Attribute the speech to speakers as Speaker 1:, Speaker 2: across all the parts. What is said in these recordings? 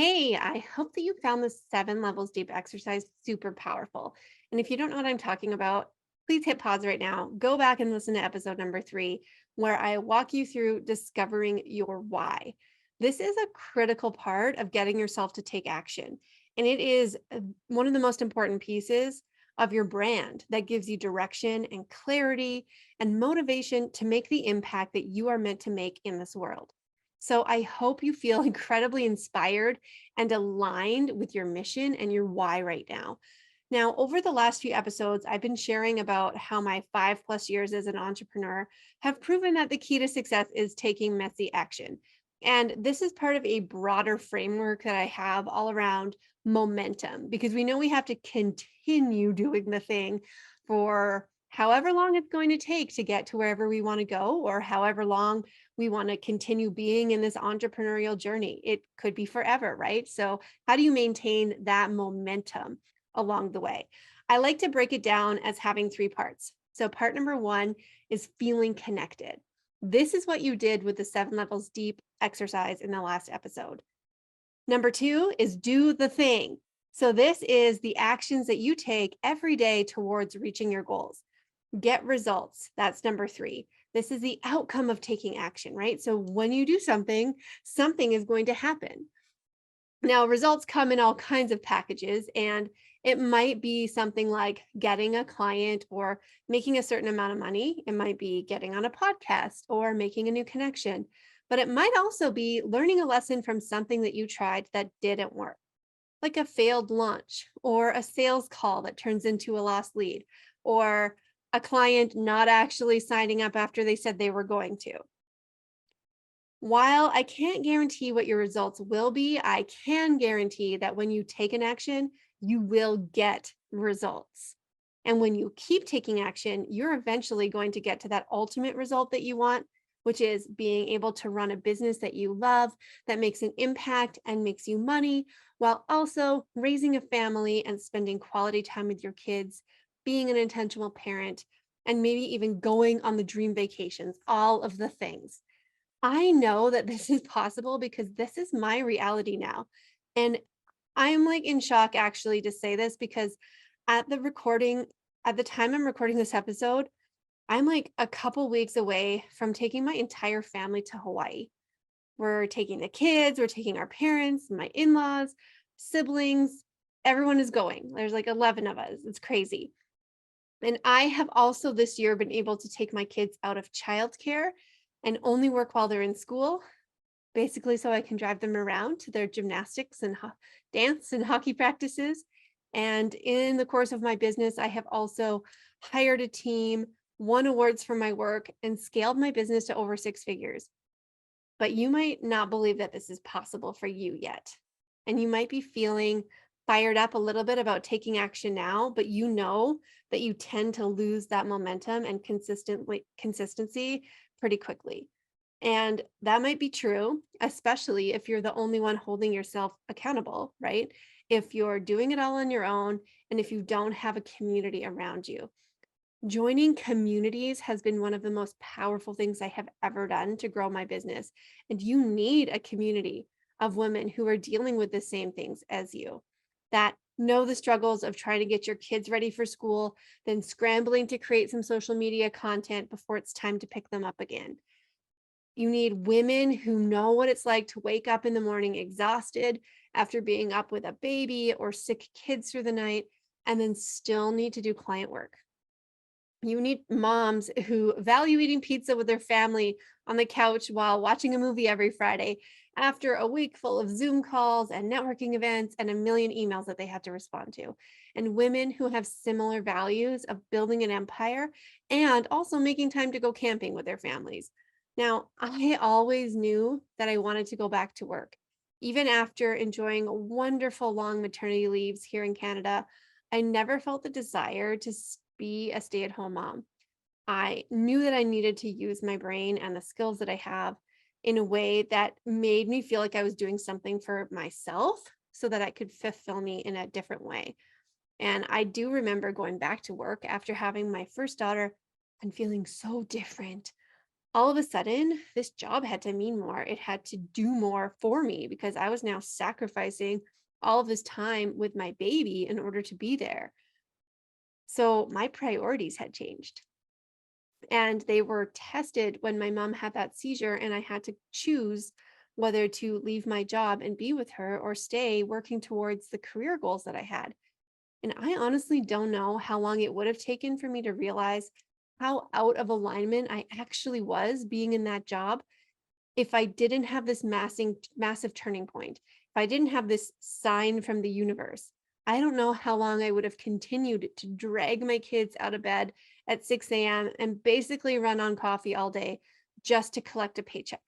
Speaker 1: Hey, I hope that you found the 7 levels deep exercise super powerful. And if you don't know what I'm talking about, please hit pause right now. Go back and listen to episode number 3, where I walk you through discovering your why. This is a critical part of getting yourself to take action. And it is one of the most important pieces of your brand that gives you direction and clarity and motivation to make the impact that you are meant to make in this world. So I hope you feel incredibly inspired and aligned with your mission and your why right now. Now, over the last few episodes, I've been sharing about how my 5+ years as an entrepreneur have proven that the key to success is taking messy action. And this is part of a broader framework that I have all around momentum, because we know we have to continue doing the thing for however long it's going to take to get to wherever we want to go, or however long we want to continue being in this entrepreneurial journey. It could be forever, right? So, how do you maintain that momentum along the way? I like to break it down as having 3 parts. So, part number 1 is feeling connected. This is what you did with the 7 levels deep exercise in the last episode. Number 2 is do the thing. So, this is the actions that you take every day towards reaching your goals. Get results. That's number 3. This is the outcome of taking action, right? So when you do something, something is going to happen. Now, results come in all kinds of packages, and it might be something like getting a client or making a certain amount of money. It might be getting on a podcast or making a new connection, but it might also be learning a lesson from something that you tried that didn't work, like a failed launch or a sales call that turns into a lost lead, or a client not actually signing up after they said they were going to. While I can't guarantee what your results will be, I can guarantee that when you take an action, you will get results. And when you keep taking action, you're eventually going to get to that ultimate result that you want, which is being able to run a business that you love, that makes an impact and makes you money, while also raising a family and spending quality time with your kids, being an intentional parent, and maybe even going on the dream vacations, all of the things. I know that this is possible because this is my reality now. And I'm like in shock actually to say this, because at the recording, at the time I'm recording this episode, I'm like a couple weeks away from taking my entire family to Hawaii. We're taking the kids, we're taking our parents, my in laws, siblings, everyone is going. There's like 11 of us. It's crazy. And I have also this year been able to take my kids out of childcare and only work while they're in school, basically so I can drive them around to their gymnastics and dance and hockey practices. And in the course of my business, I have also hired a team, won awards for my work, and scaled my business to over 6 figures. But you might not believe that this is possible for you yet. And you might be feeling fired up a little bit about taking action now, but you know that you tend to lose that momentum and consistency pretty quickly. And that might be true, especially if you're the only one holding yourself accountable, right? If you're doing it all on your own and if you don't have a community around you. Joining communities has been one of the most powerful things I have ever done to grow my business. And you need a community of women who are dealing with the same things as you, that know the struggles of trying to get your kids ready for school, then scrambling to create some social media content before it's time to pick them up again. You need women who know what it's like to wake up in the morning exhausted after being up with a baby or sick kids through the night, and then still need to do client work. You need moms who value eating pizza with their family on the couch while watching a movie every Friday after a week full of Zoom calls and networking events and a million emails that they have to respond to. And women who have similar values of building an empire and also making time to go camping with their families. Now, I always knew that I wanted to go back to work. Even after enjoying wonderful long maternity leaves here in Canada, I never felt the desire to be a stay-at-home mom. I knew that I needed to use my brain and the skills that I have in a way that made me feel like I was doing something for myself so that I could fulfill me in a different way. And I do remember going back to work after having my first daughter and feeling so different. All of a sudden, this job had to mean more. It had to do more for me because I was now sacrificing all of this time with my baby in order to be there. So my priorities had changed. And they were tested when my mom had that seizure, and I had to choose whether to leave my job and be with her or stay working towards the career goals that I had. And I honestly don't know how long it would have taken for me to realize how out of alignment I actually was being in that job if I didn't have this massive turning point, if I didn't have this sign from the universe. I don't know how long I would have continued to drag my kids out of bed at 6 a.m. and basically run on coffee all day just to collect a paycheck.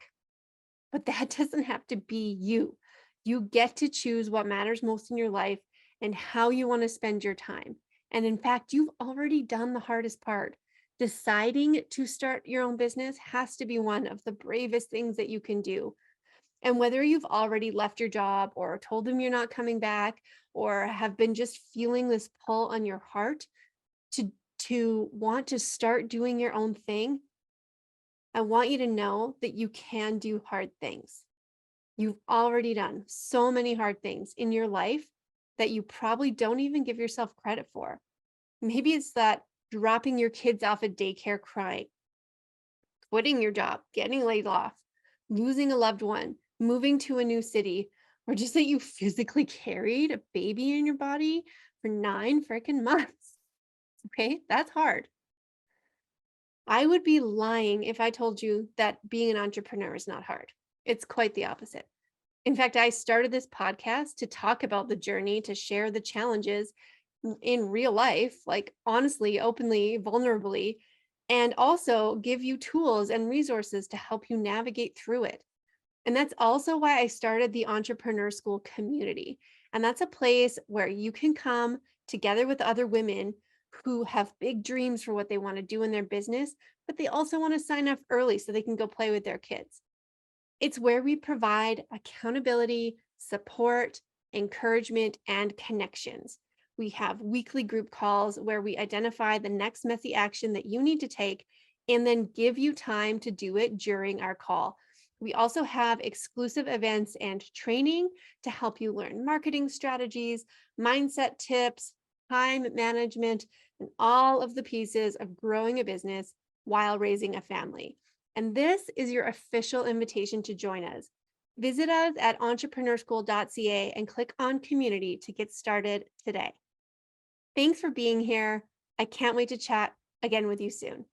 Speaker 1: But that doesn't have to be you. You get to choose what matters most in your life and how you want to spend your time. And in fact, you've already done the hardest part. Deciding to start your own business has to be one of the bravest things that you can do. And whether you've already left your job or told them you're not coming back or have been just feeling this pull on your heart to want to start doing your own thing, I want you to know that you can do hard things. You've already done so many hard things in your life that you probably don't even give yourself credit for. Maybe it's that dropping your kids off at daycare crying, quitting your job, getting laid off, losing a loved one, moving to a new city, or just that you physically carried a baby in your body for 9 freaking months. Okay, that's hard. I would be lying if I told you that being an entrepreneur is not hard. It's quite the opposite. In fact, I started this podcast to talk about the journey, to share the challenges in real life, like honestly, openly, vulnerably, and also give you tools and resources to help you navigate through it. And that's also why I started the Entrepreneur School community. And that's a place where you can come together with other women who have big dreams for what they want to do in their business, but they also want to sign up early so they can go play with their kids. It's where we provide accountability, support, encouragement, and connections. We have weekly group calls where we identify the next messy action that you need to take and then give you time to do it during our call. We also have exclusive events and training to help you learn marketing strategies, mindset tips, time management, and all of the pieces of growing a business while raising a family. And this is your official invitation to join us. Visit us at entrepreneurschool.ca and click on community to get started today. Thanks for being here. I can't wait to chat again with you soon.